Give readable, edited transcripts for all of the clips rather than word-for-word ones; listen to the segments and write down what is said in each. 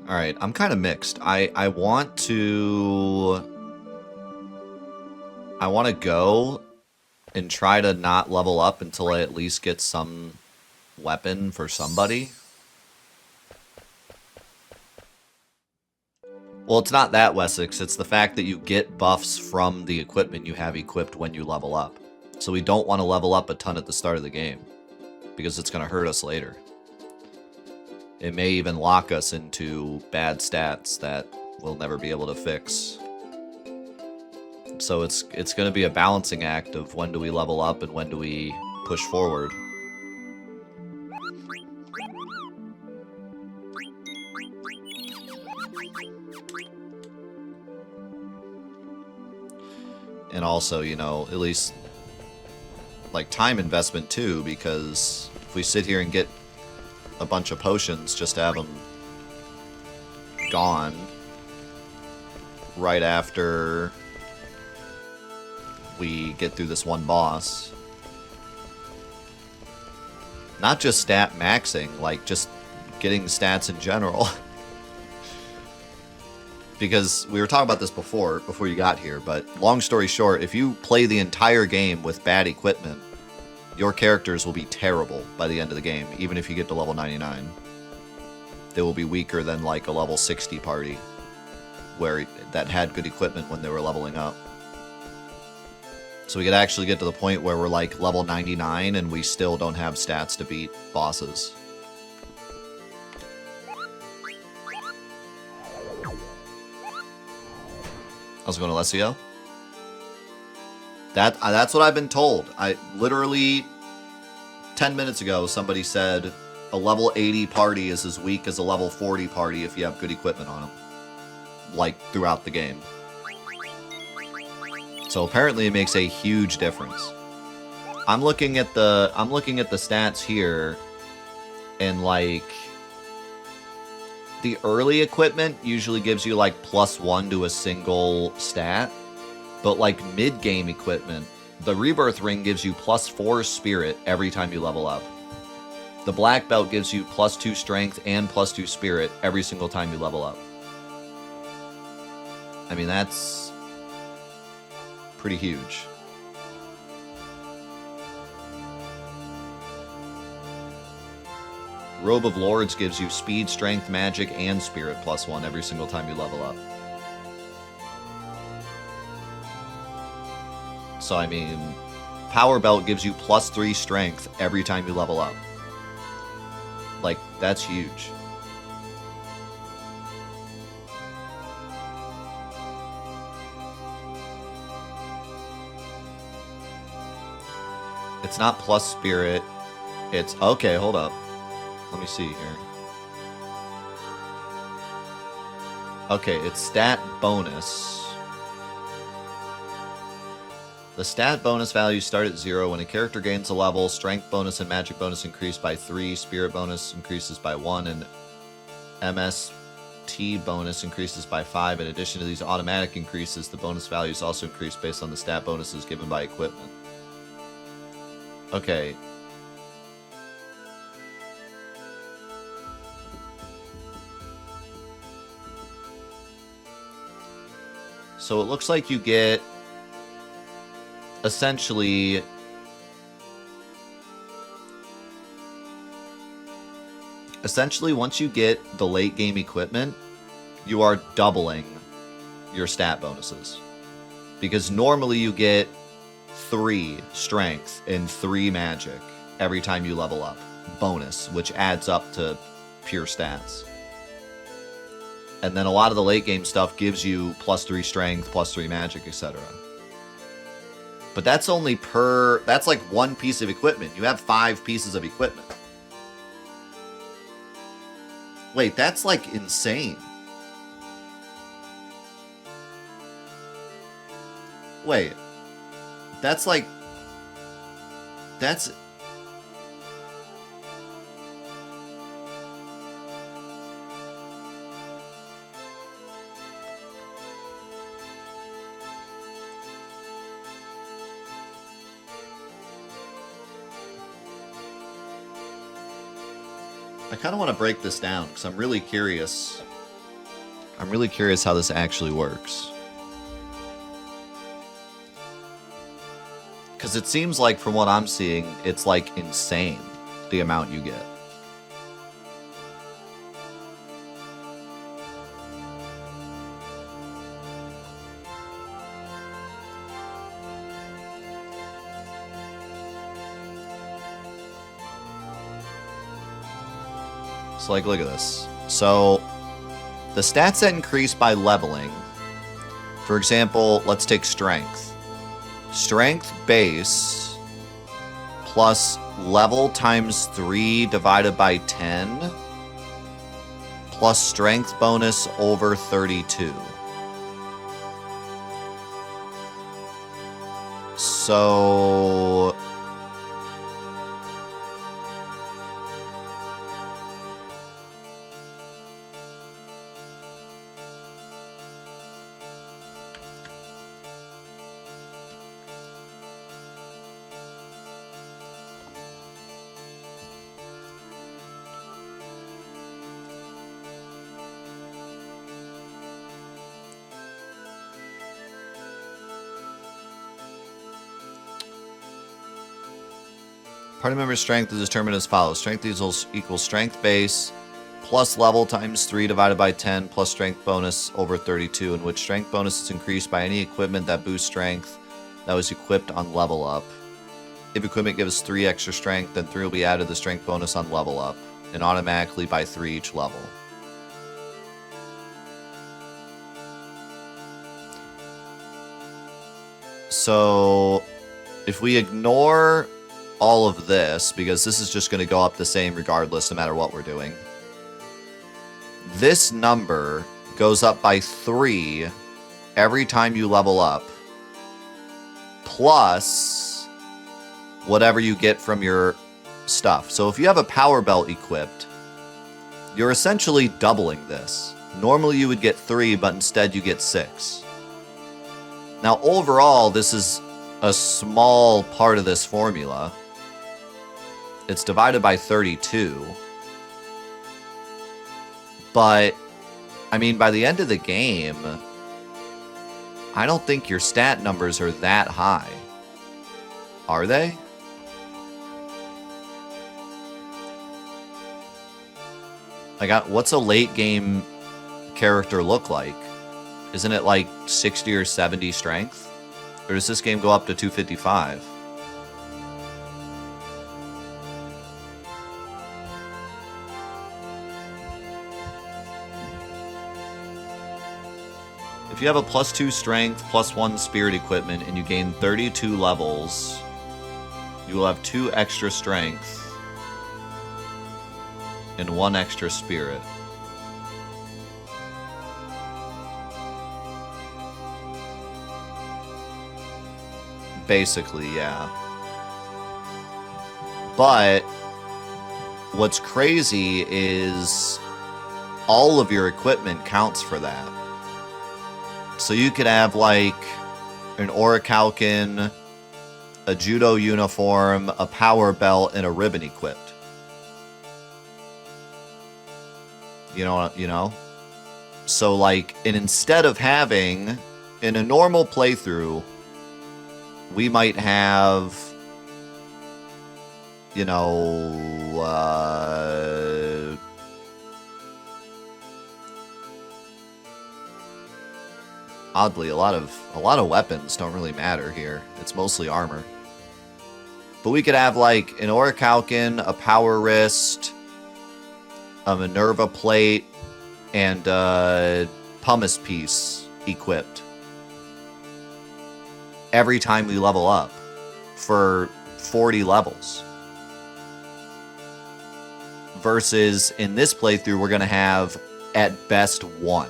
Alright, I'm kind of mixed. I want to... I want to go and try to not level up until I at least get some weapon for somebody. Well, it's not that, Wessex. It's the fact that you get buffs from the equipment you have equipped when you level up. So we don't want to level up a ton at the start of the game, because it's going to hurt us later. It may even lock us into bad stats that we'll never be able to fix. So it's going to be a balancing act of when do we level up and when do we push forward. And also, you know, at least like time investment too, because if we sit here and get a bunch of potions just to have them gone right after we get through this one boss. Not just stat maxing, like just getting stats in general. Because we were talking about this before you got here, but long story short, if you play the entire game with bad equipment, your characters will be terrible by the end of the game, even if you get to level 99. They will be weaker than like a level 60 party that had good equipment when they were leveling up. So we could actually get to the point where we're like level 99 and we still don't have stats to beat bosses. How's it going, Alessio? That's what I've been told. I literally 10 minutes ago somebody said a level 80 party is as weak as a level 40 party if you have good equipment on them, like throughout the game. So apparently it makes a huge difference. I'm looking at the stats here, and like the early equipment usually gives you like +1 to a single stat, but like mid-game equipment, the Rebirth Ring gives you +4 Spirit every time you level up. The Black Belt gives you +2 Strength and +2 Spirit every single time you level up. I mean, that's pretty huge. Robe of Lords gives you Speed, Strength, Magic, and Spirit +1 every single time you level up. So, I mean, Power Belt gives you +3 Strength every time you level up. Like, that's huge. It's not plus Spirit. It's... Okay, hold up. Let me see here. Okay, it's stat bonus. The stat bonus values start at 0. When a character gains a level, strength bonus and magic bonus increase by 3, spirit bonus increases by 1, and MST bonus increases by 5. In addition to these automatic increases, the bonus values also increase based on the stat bonuses given by equipment. Okay. So it looks like you get essentially once you get the late game equipment, you are doubling your stat bonuses. Because normally you get 3 strength and 3 magic every time you level up. Bonus, which adds up to pure stats. And then a lot of the late game stuff gives you +3 strength, +3 magic, etc. But that's only per... That's like one piece of equipment. You have 5 pieces of equipment. Wait, that's like insane. Wait. That's like... That's... I kind of want to break this down because I'm really curious I'm really curious how this actually works. Because it seems like, from what I'm seeing, it's like insane, the amount you get. So, like, look at this. So, the stats that increase by leveling, for example, let's take strength. Strength base plus level times 3 divided by 10 plus strength bonus over 32. So... Party member strength is determined as follows. Strength equals strength base plus level times 3 divided by 10 plus strength bonus over 32, in which strength bonus is increased by any equipment that boosts strength that was equipped on level up. If equipment gives 3 extra strength, then 3 will be added to the strength bonus on level up, and automatically by 3 each level. So, if we ignore all of this, because this is just going to go up the same regardless no matter what we're doing, this number goes up by 3 every time you level up, plus whatever you get from your stuff. So if you have a power belt equipped, you're essentially doubling this. Normally you would get 3, but instead you get 6. Now overall, this is a small part of this formula. It's divided by 32. But, I mean, by the end of the game, I don't think your stat numbers are that high. Are they? Like, what's a late game character look like? Isn't it like 60 or 70 strength? Or does this game go up to 255? If you have a +2 strength, +1 spirit equipment, and you gain 32 levels, you will have 2 extra strength and 1 extra spirit. Basically, yeah. But what's crazy is all of your equipment counts for that. So you could have like an orichalcum, a judo uniform, a power belt, and a ribbon equipped. You know? So like, and instead of having, in a normal playthrough, we might have, you know, oddly, a lot of weapons don't really matter here. It's mostly armor. But we could have like an orichalcum, a power wrist, a Minerva plate, and a pumice piece equipped every time we level up for 40 levels. Versus in this playthrough, we're going to have at best 1.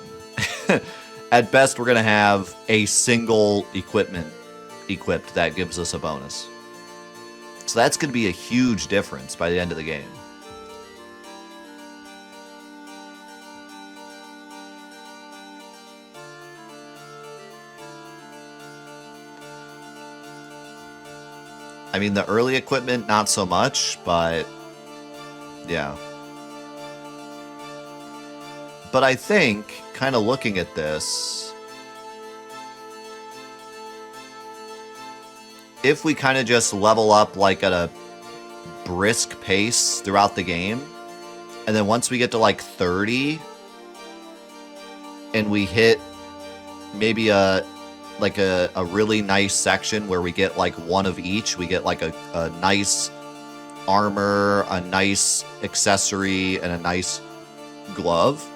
At best, we're going to have a single equipment equipped that gives us a bonus. So that's going to be a huge difference by the end of the game. I mean, the early equipment, not so much, but yeah. But I think, kind of looking at this, if we kind of just level up like at a brisk pace throughout the game, and then once we get to like 30, and we hit maybe a really nice section where we get like one of each, we get like a nice armor, a nice accessory, and a nice glove.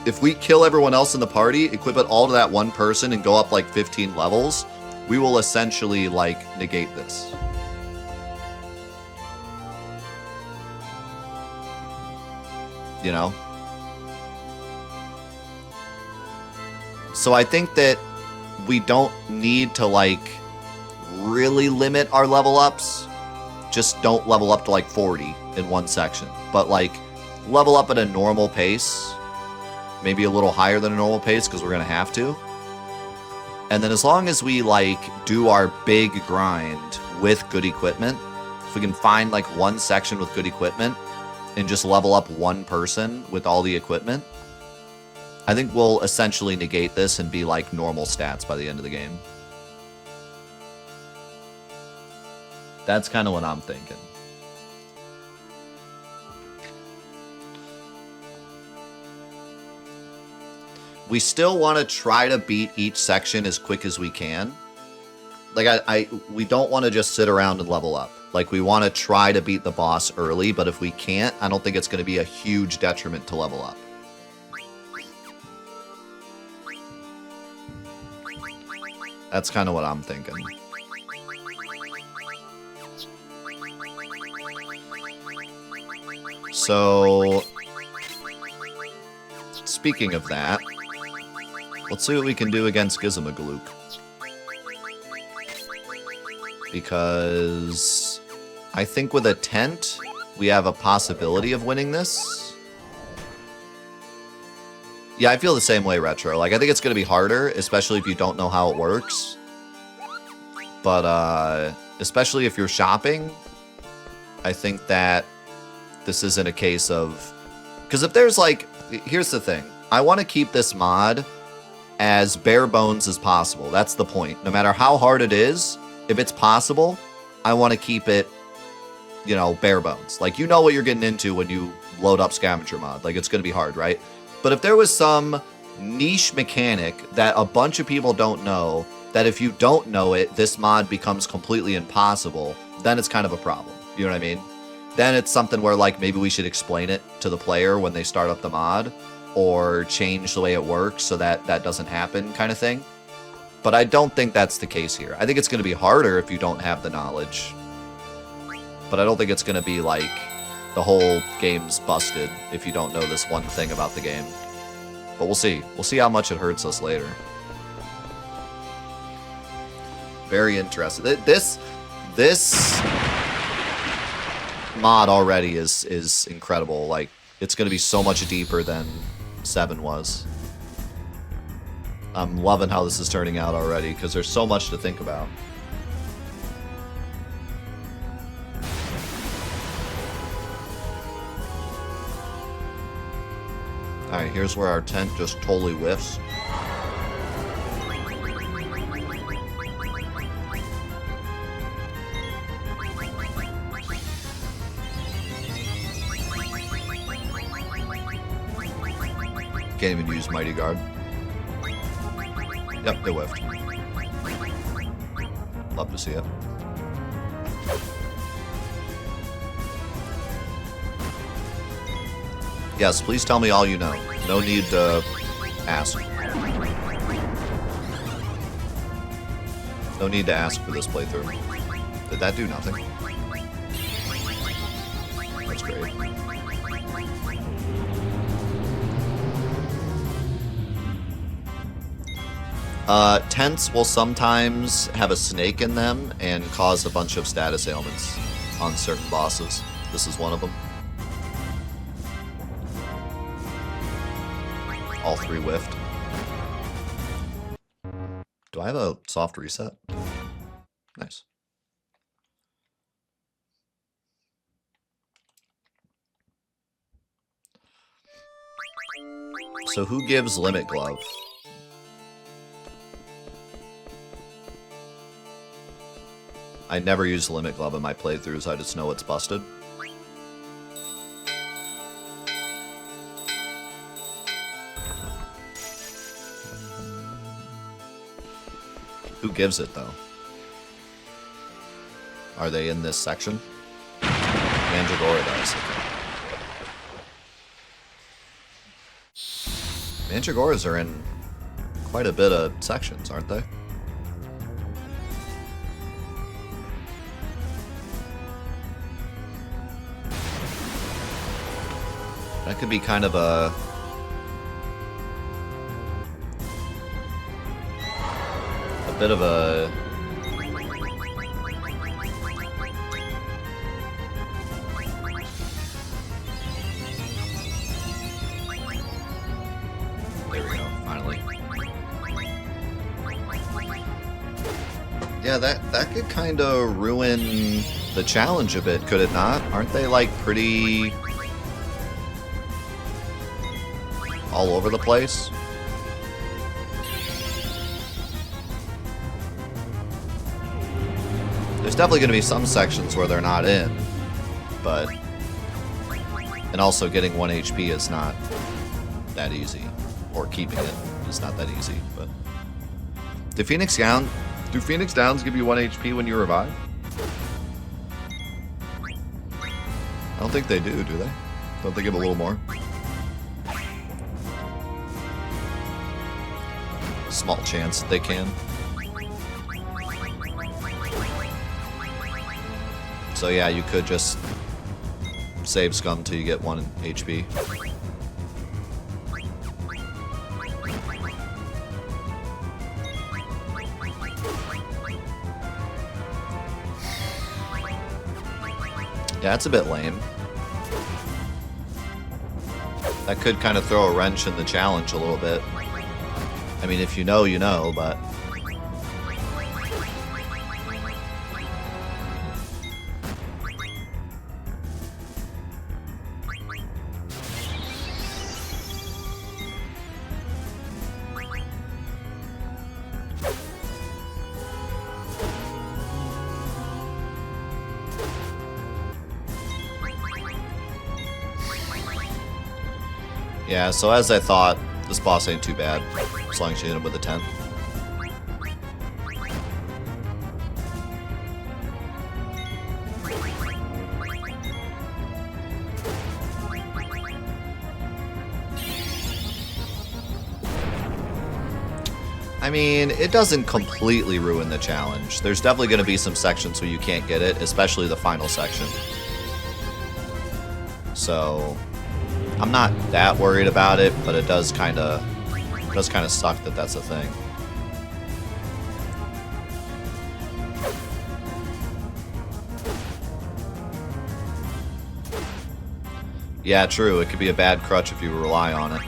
If we kill everyone else in the party, equip it all to that one person, and go up like 15 levels, we will essentially like negate this. You know? So I think that we don't need to like really limit our level ups. Just don't level up to like 40 in one section, but like level up at a normal pace, maybe a little higher than a normal pace because we're gonna have to. And then as long as we like do our big grind with good equipment, if we can find like one section with good equipment and just level up one person with all the equipment, I think we'll essentially negate this and be like normal stats by the end of the game. That's kind of what I'm thinking. We still want to try to beat each section as quick as we can. Like we don't want to just sit around and level up. Like we want to try to beat the boss early, but if we can't, I don't think it's going to be a huge detriment to level up. That's kind of what I'm thinking. So, speaking of that, let's see what we can do against Gizamagaluk. Because I think with a tent, we have a possibility of winning this. Yeah, I feel the same way, Retro. Like, I think it's going to be harder, especially if you don't know how it works. But, especially if you're shopping, I think that this isn't a case of... Because if there's, like... Here's the thing. I want to keep this mod as bare bones as possible. That's the point. No matter how hard it is, if it's possible, I want to keep it, you know, bare bones. Like, you know what you're getting into when you load up Scavenger mod. Like, it's going to be hard, right? But if there was some niche mechanic that a bunch of people don't know, that if you don't know it, this mod becomes completely impossible, then it's kind of a problem. You know what I mean? Then it's something where, like, maybe we should explain it to the player when they start up the mod, or change the way it works so that that doesn't happen, kind of thing. But I don't think that's the case here. I think it's going to be harder if you don't have the knowledge. But I don't think it's going to be like the whole game's busted if you don't know this one thing about the game. But we'll see. We'll see how much it hurts us later. Very interesting. This mod already is incredible. Like, it's going to be so much deeper than 7 was. I'm loving how this is turning out already, because there's so much to think about. Alright, here's where our tent just totally whiffs. Can't even use Mighty Guard. Yep, they whiffed. Love to see it. Yes, please tell me all you know. No need to ask. No need to ask for this playthrough. Did that do nothing? That's great. Tents will sometimes have a snake in them and cause a bunch of status ailments on certain bosses. This is one of them. All 3 whiffed. Do I have a soft reset? Nice. So who gives Limit Glove? I never use Limit Glove in my playthroughs, I just know it's busted. Who gives it, though? Are they in this section? Mandragora does. Mandragoras are in quite a bit of sections, aren't they? That could be kind of a bit of a there we go, finally. Yeah, that could kind of ruin the challenge a bit, could it not? Aren't they like pretty all over the place? There's definitely going to be some sections where they're not in, but... And also getting 1 HP is not that easy. Or keeping it is not that easy, but... Do Phoenix Downs give you 1 HP when you revive? I don't think they do they? Don't they give a little more? Small chance they can. So yeah, you could just save Scum till you get 1 HP. Yeah, it's a bit lame. That could kind of throw a wrench in the challenge a little bit. I mean, if you know, you know, but... Yeah, so as I thought, this boss ain't too bad, as long as you hit him with a 10. I mean, it doesn't completely ruin the challenge. There's definitely going to be some sections where you can't get it, especially the final section. So... I'm not that worried about it, but it does kind of suck that that's a thing. Yeah, true. It could be a bad crutch if you rely on it.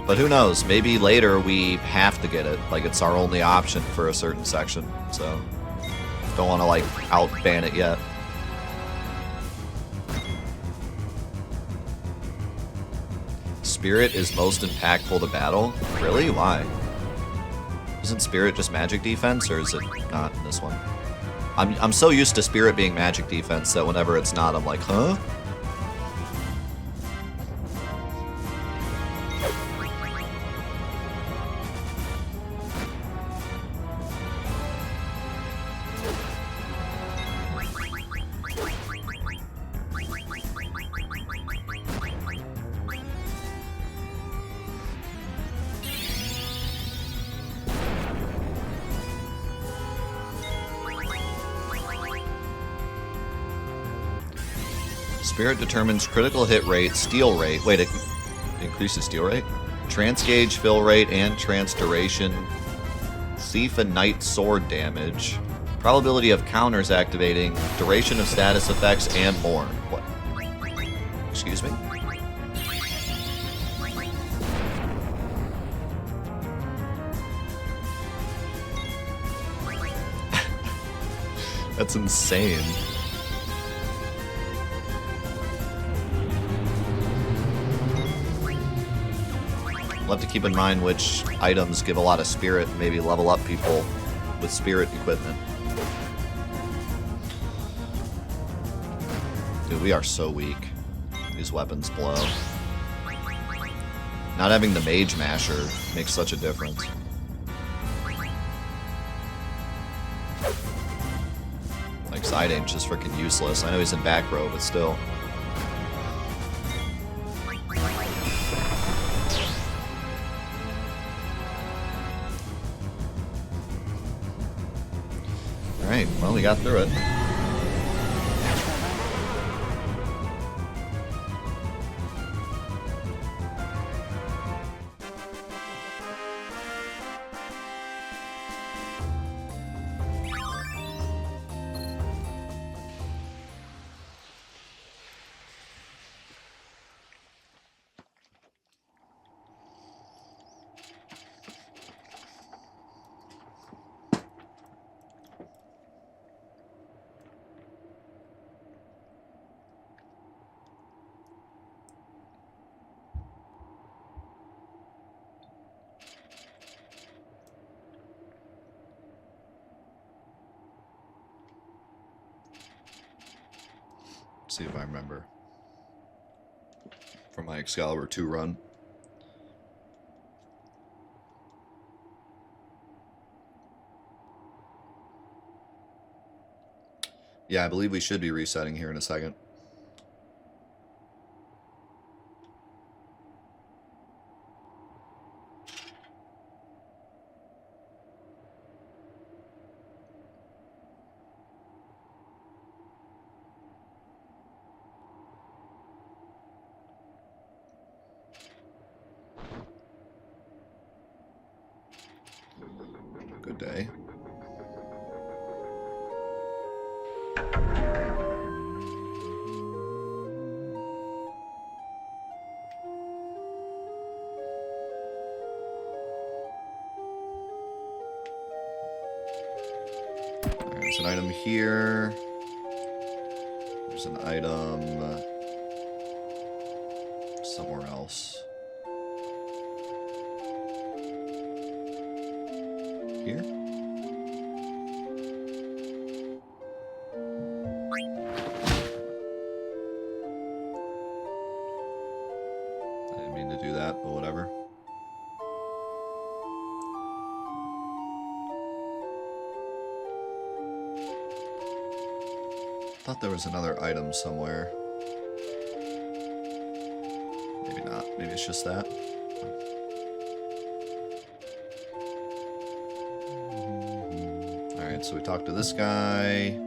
But who knows, maybe later we have to get it, like it's our only option for a certain section, so don't want to like out-ban it yet. Spirit is most impactful to battle? Really? Why? Isn't Spirit just magic defense, or is it not in this one? I'm so used to Spirit being magic defense that whenever it's not, I'm like, huh? Spirit determines critical hit rate, steal rate. Wait, it increases steal rate? Trance gauge, fill rate, and trance duration. Thief and Knight sword damage. Probability of counters activating. Duration of status effects, and more. What? Excuse me? That's insane. We'll have to keep in mind which items give a lot of spirit and maybe level up people with spirit equipment. Dude, we are so weak. These weapons blow. Not having the Mage Masher makes such a difference. Like, side aim's just freaking useless. I know he's in back row, but still. Alright, well, we got through it. See if I remember from my Excalibur 2 run. Yeah, I believe we should be resetting here in a second. Good day. There's an item here. There's an item somewhere else. Here? I didn't mean to do that, but whatever. Thought there was another item somewhere. Maybe not. Maybe it's just that. Alright, so we talked to this guy.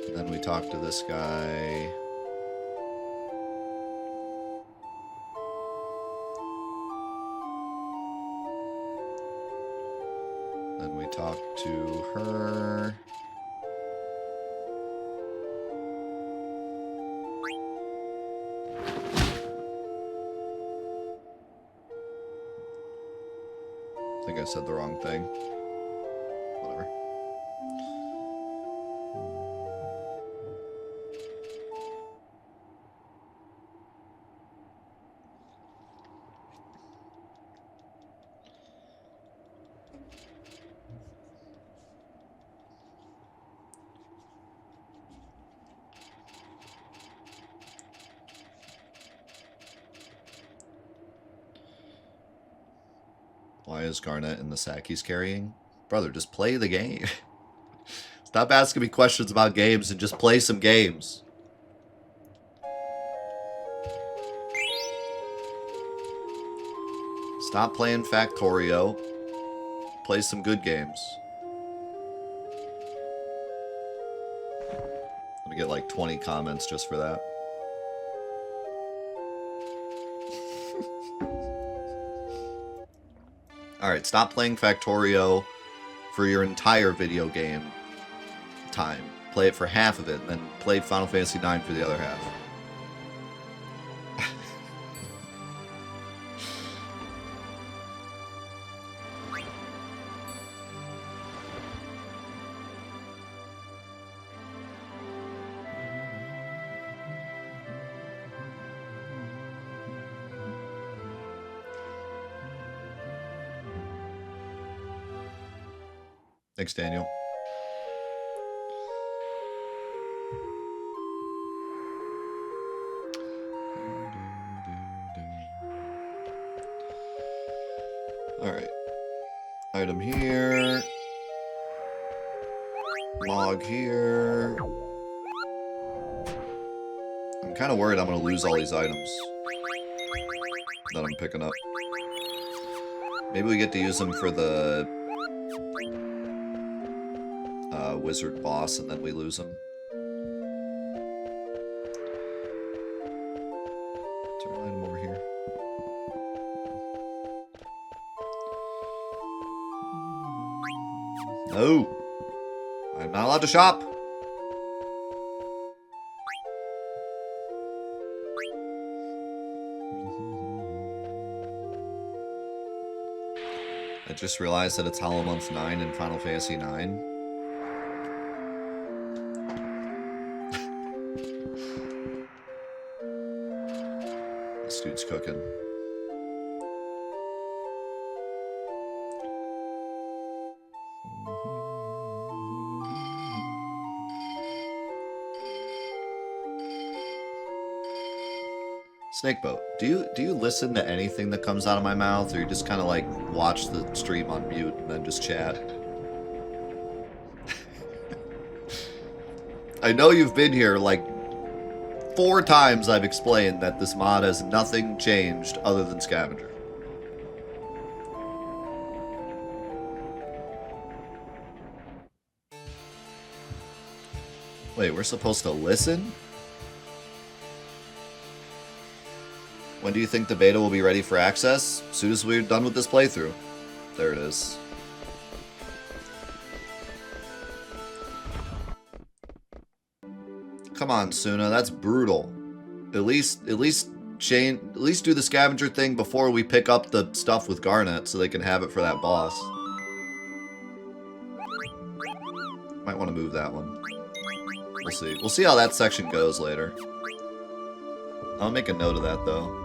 And then we talked to this guy. Then we talked to her. I think I said the wrong thing. Whatever. Why is Garnet in the sack he's carrying? Brother, just play the game. Stop asking me questions about games and just play some games. Stop playing Factorio. Play some good games. Let me get like 20 comments just for that. Alright, stop playing Factorio for your entire video game time. Play it for half of it, and then play Final Fantasy IX for the other half. Thanks, Daniel. Alright. Item here. Log here. I'm kind of worried I'm going to lose all these items that I'm picking up. Maybe we get to use them for the wizard boss and then we lose them. Turn an item over here. No! I'm not allowed to shop! I just realized that it's Hollow Month 9 in Final Fantasy 9. This dude's cooking. Snakeboat, do you listen to anything that comes out of my mouth, or you just kind of like watch the stream on mute and then just chat? I know you've been here like 4 times. I've explained that this mod has nothing changed other than Scavenger. Wait, we're supposed to listen? When do you think the beta will be ready for access? As soon as we're done with this playthrough. There it is. Come on, Suna, that's brutal. At least do the scavenger thing before we pick up the stuff with Garnet so they can have it for that boss. Might want to move that one. We'll see. We'll see how that section goes later. I'll make a note of that though.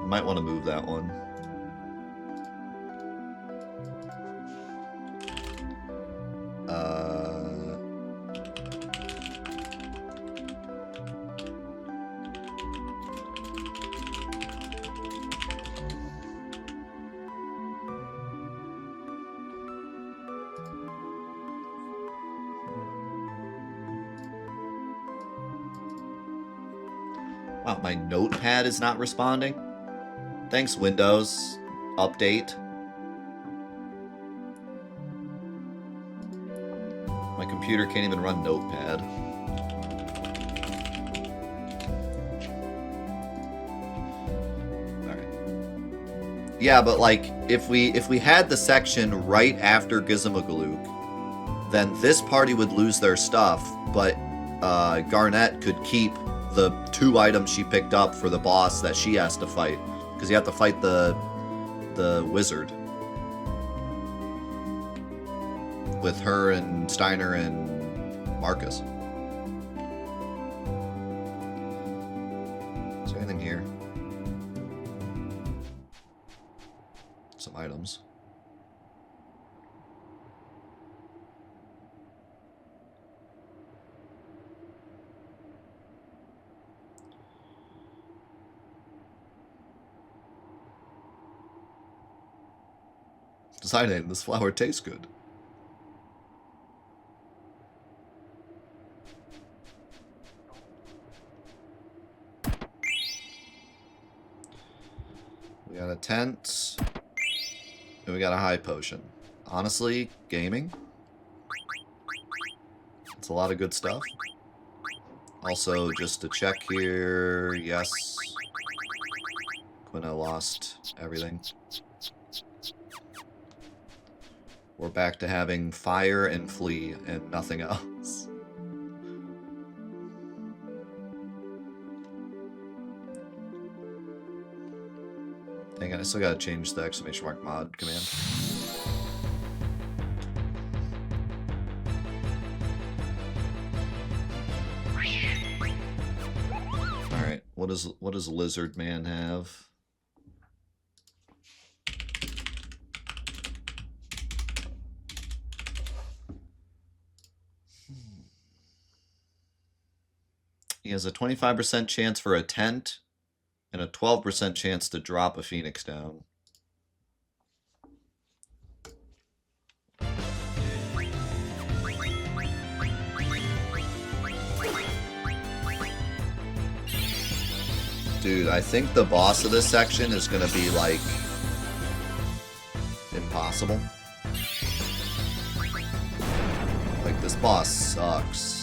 Might want to move that one. Wow, my notepad is not responding. Thanks, Windows. Update. My computer can't even run Notepad. Alright. Yeah, but like, if we had the section right after Gizmogaluk, then this party would lose their stuff, but Garnet could keep the 2 items she picked up for the boss that she has to fight. Because you have to fight the wizard. With her and Steiner and Marcus. Is there anything here? Some items. Deciding this flower tastes good. We got a tent, and we got a high potion. Honestly, gaming. It's a lot of good stuff. Also, just to check here, yes. Quina lost everything. We're back to having fire and flee and nothing else. Dang it, I still gotta change the exclamation mark mod command. Alright, what does Lizard Man have? He has a 25% chance for a tent and a 12% chance to drop a Phoenix down. Dude, I think the boss of this section is going to be, like, impossible. Like, this boss sucks.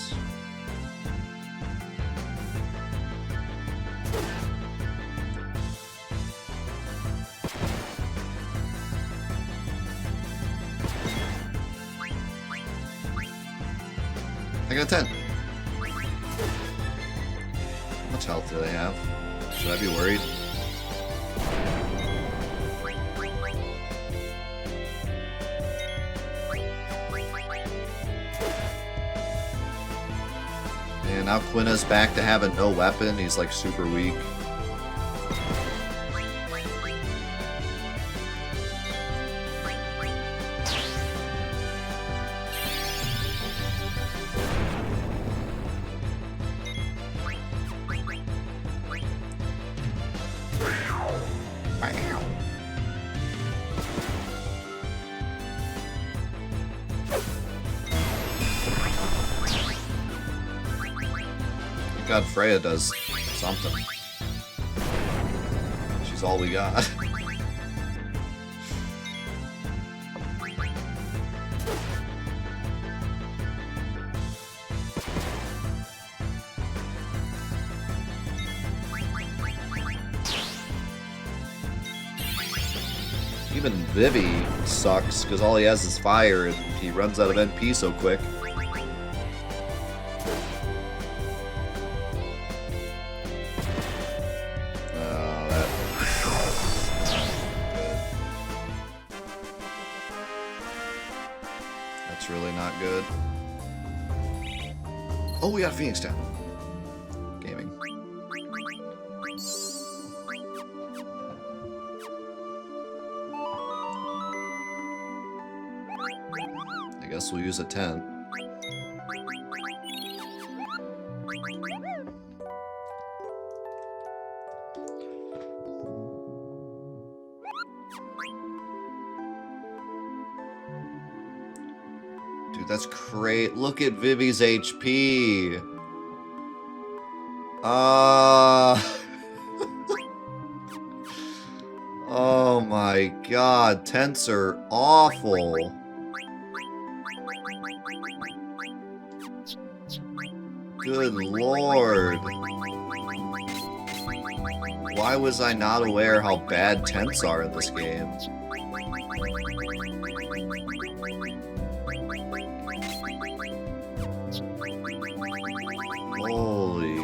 I got a 10. How much health do they have? Should I be worried? And now Quina's back to having no weapon. He's like super weak. God, Freya does something. She's all we got. Even Vivi sucks because all he has is fire and he runs out of NP so quick. Oh, we got Phoenix Town. Gaming. I guess we'll use a 10. Dude, that's great. Look at Vivi's HP. Oh my god, tents are awful. Good lord. Why was I not aware how bad tents are in this game? Holy.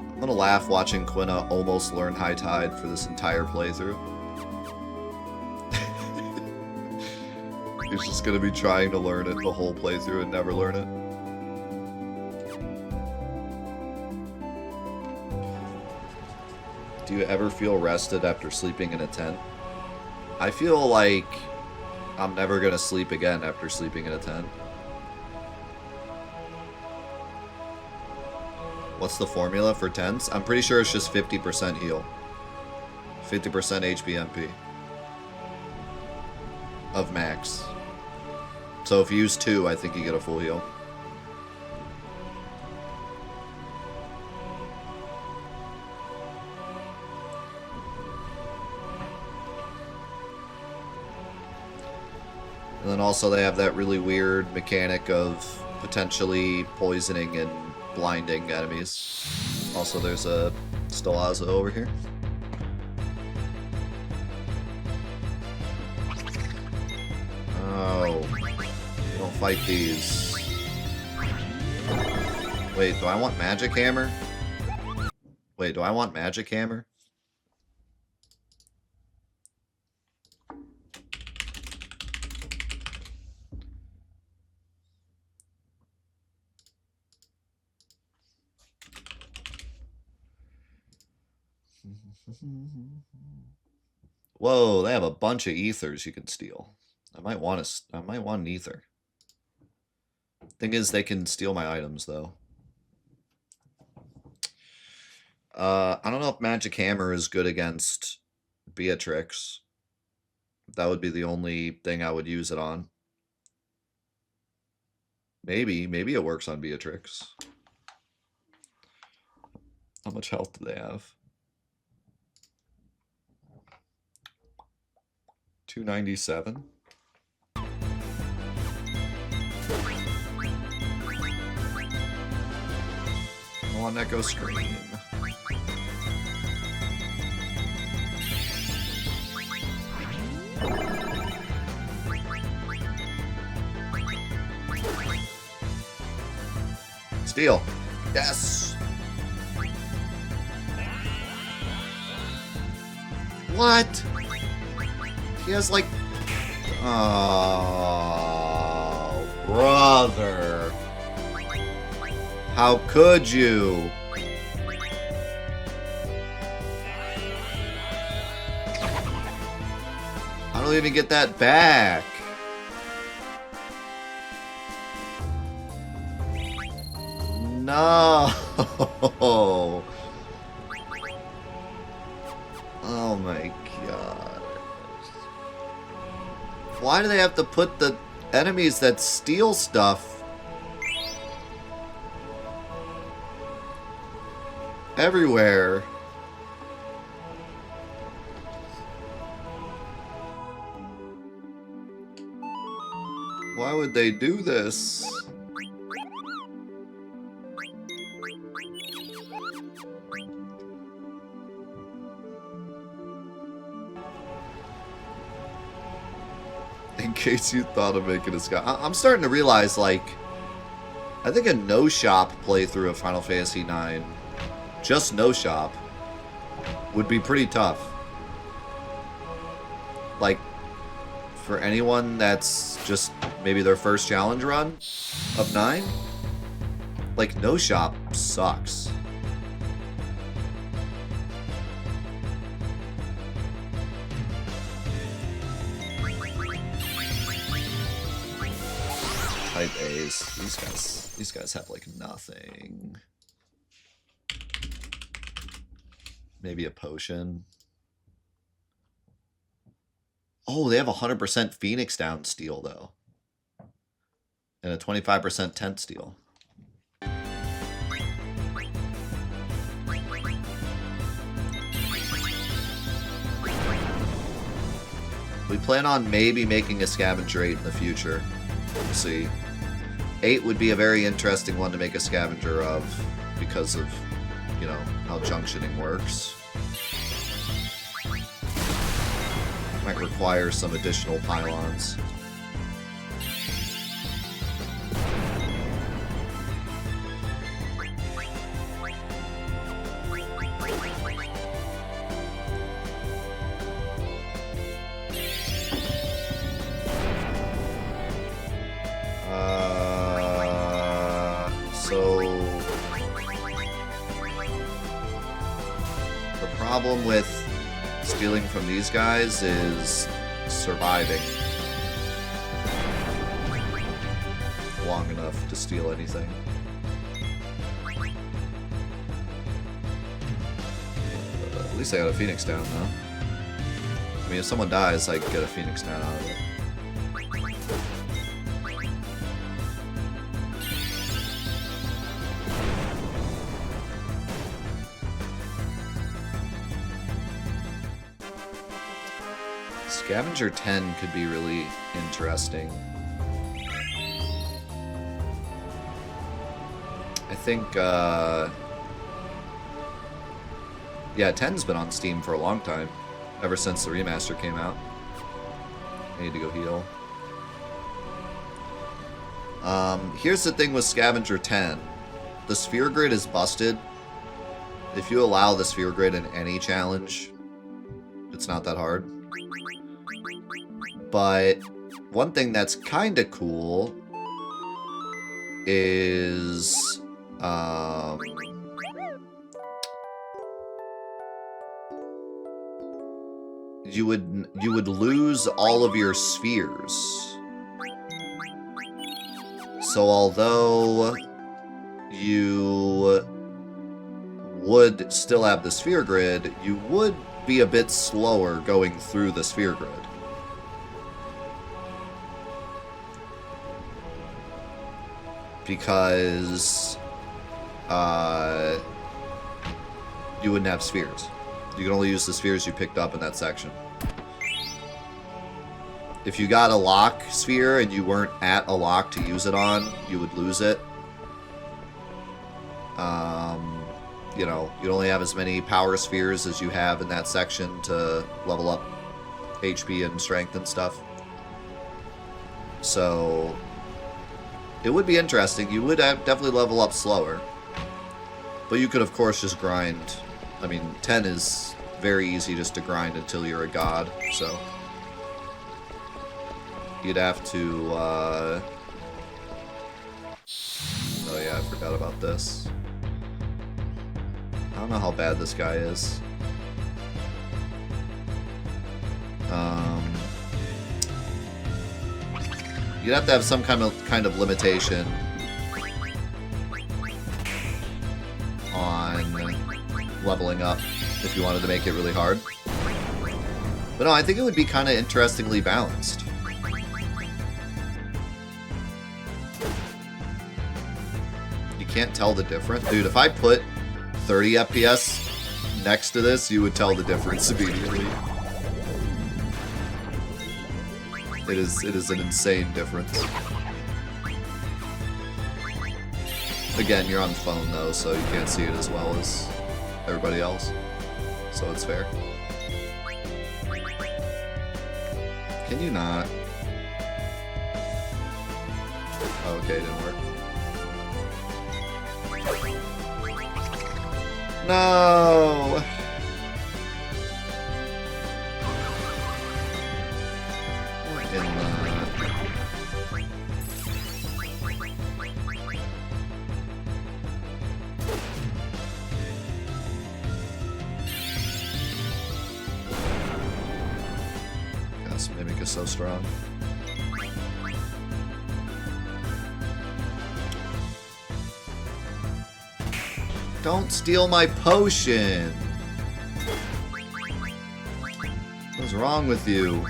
I'm gonna laugh watching Quina almost learn High Tide for this entire playthrough. He's just gonna be trying to learn it the whole playthrough and never learn it. Do you ever feel rested after sleeping in a tent? I feel like I'm never gonna sleep again after sleeping in a tent. What's the formula for tents? I'm pretty sure it's just 50% heal. 50% HP MP. Of max. So if you use 2, I think you get a full heal. And then also they have that really weird mechanic of potentially poisoning and blinding enemies. Also, there's a Stellaza over here. Oh. Don't fight these. Wait, do I want Magic Hammer? Wait, do I want Magic Hammer? Whoa, they have a bunch of ethers you can steal. I might want an ether. Thing is, they can steal my items, though. I don't know if Magic Hammer is good against Beatrix. That would be the only thing I would use it on. Maybe it works on Beatrix. How much health do they have? 297. I want Echo Scream. Steal. Yes. What? He has like... Oh, brother. How could you? I don't even get that back. No. Oh my god. Why do they have to put the enemies that steal stuff everywhere? Why would they do this? In case you thought of making a sky. I'm starting to realize, like, I think a no-shop playthrough of Final Fantasy IX, just no-shop, would be pretty tough. Like, for anyone that's just maybe their first challenge run of 9, like, no-shop sucks. Type A's. These guys have like nothing. Maybe a potion. Oh, they have 100% Phoenix down steal though. And a 25% tent steal. We plan on maybe making a Scavenger 8 in the future. We'll see. 8 would be a very interesting one to make a Scavenger of because of, you know, how junctioning works. Might require some additional pylons. The problem with stealing from these guys is surviving long enough to steal anything. At least I got a Phoenix down, though. I mean, if someone dies, I can get a Phoenix down out of it. Scavenger 10 could be really interesting. I think, yeah, 10's been on Steam for a long time. Ever since the remaster came out. I need to go heal. Here's the thing with Scavenger 10. The sphere grid is busted. If you allow the sphere grid in any challenge, it's not that hard. But one thing that's kind of cool is you would lose all of your spheres. So although you would still have the sphere grid, you would be a bit slower going through the sphere grid. Because you wouldn't have spheres. You can only use the spheres you picked up in that section. If you got a lock sphere and you weren't at a lock to use it on, you would lose it. You know, you'd only have as many power spheres as you have in that section to level up HP and strength and stuff. So it would be interesting. You would definitely level up slower. But you could, of course, just grind. I mean, 10 is very easy just to grind until you're a god, so you'd have to, oh yeah, I forgot about this. I don't know how bad this guy is. You'd have to have some kind of limitation on leveling up if you wanted to make it really hard. But no, I think it would be kind of interestingly balanced. You can't tell the difference. Dude, if I put 30 FPS next to this, you would tell the difference immediately. It is an insane difference. Again, you're on the phone though, so you can't see it as well as everybody else. So it's fair. Can you not? Oh, okay, it didn't work. No! What in the... This Mimic is so strong. Don't steal my potion! What's wrong with you?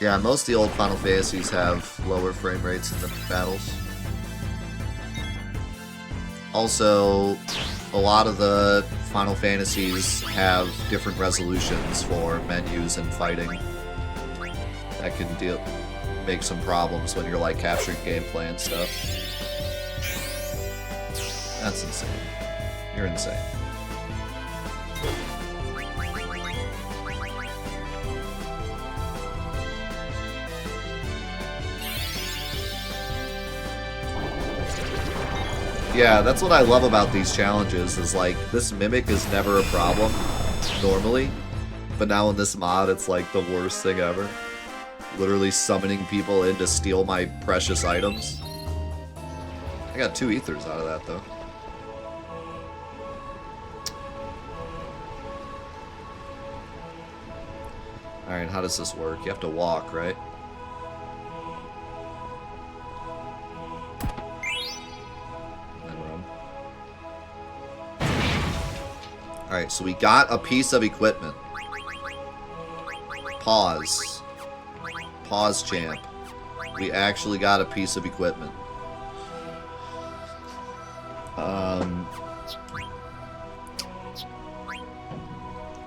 Yeah, most of the old Final Fantasies have lower frame rates in the battles. Also, a lot of the Final Fantasies have different resolutions for menus and fighting. That can make some problems when you're like capturing gameplay and stuff. That's insane. You're insane. Yeah, that's what I love about these challenges, is like, this Mimic is never a problem, normally, but now in this mod, it's like the worst thing ever. Literally summoning people in to steal my precious items. I got 2 ethers out of that, though. Alright, how does this work? You have to walk, right? Alright, so we got a piece of equipment. Pause. Pause, champ. We actually got a piece of equipment.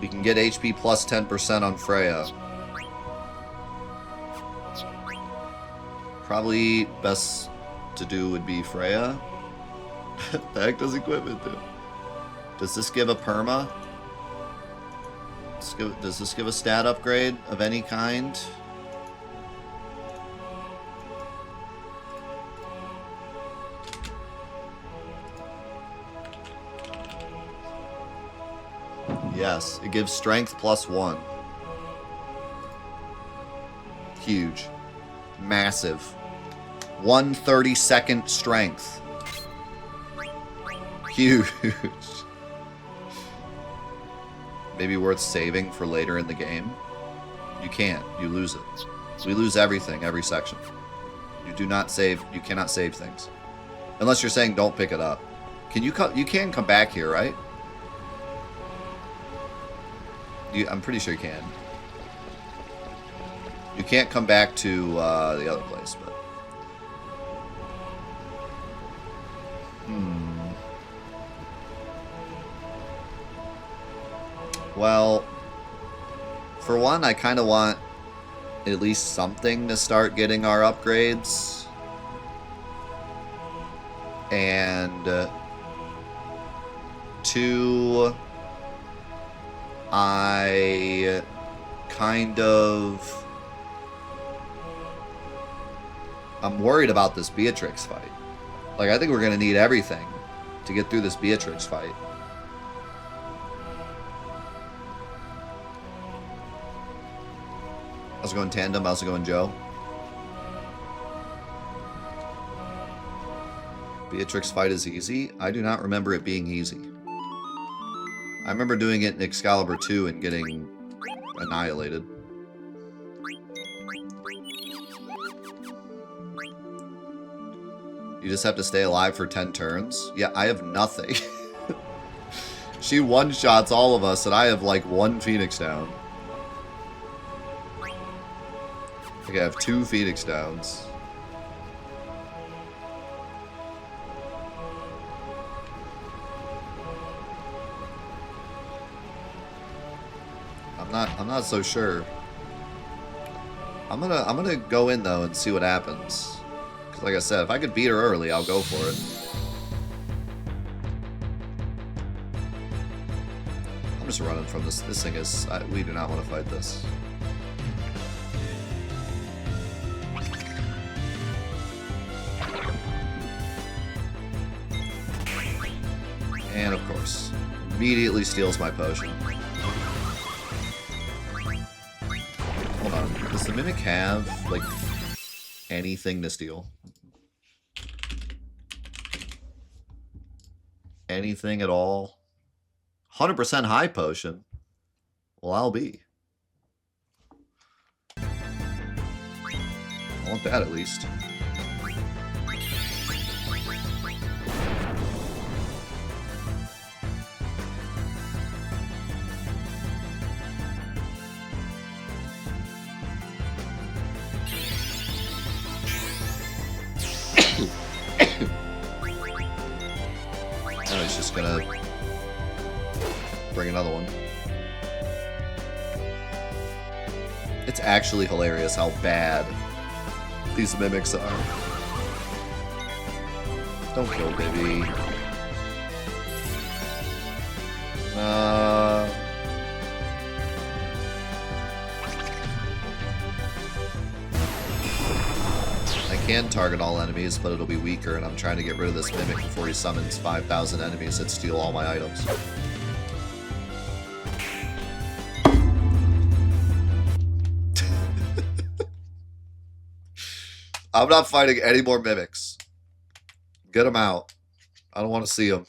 We can get HP plus 10% on Freya. Probably best to do would be Freya. What the heck does equipment do? Does this give a perma? Does this give a stat upgrade of any kind? Yes, it gives strength plus 1. Huge. Massive. 1/32nd strength. Huge. Maybe worth saving for later in the game. You can't. You lose it. We lose everything, every section. You do not save, you cannot save things. Unless you're saying don't pick it up. Can you can come back here, right? I'm pretty sure you can. You can't come back to the other place, but... Well, for one, I kind of want at least something to start getting our upgrades. And... two... I kind of... I'm worried about this Beatrix fight. Like, I think we're going to need everything to get through this Beatrix fight. How's it going, Tandem? How's it going, Joe? Beatrix fight is easy? I do not remember it being easy. I remember doing it in Excalibur 2 and getting annihilated. You just have to stay alive for 10 turns? Yeah, I have nothing. She one-shots all of us, and I have like 1 Phoenix down. I think I have 2 Phoenix downs. I'm not so sure. I'm gonna go in though and see what happens. Cause like I said, if I could beat her early, I'll go for it. I'm just running from this. This thing is. We do not want to fight this. And of course, immediately steals my potion. Hold on. Does the Mimic have, like, anything to steal? Anything at all? 100% high potion? Well, I'll be. I want that at least. Oh, he's just gonna bring another one. It's actually hilarious how bad these mimics are. Don't kill Bibby. I can target all enemies, but it'll be weaker, and I'm trying to get rid of this mimic before he summons 5,000 enemies that steal all my items. I'm not fighting any more mimics. Get them out. I don't want to see them.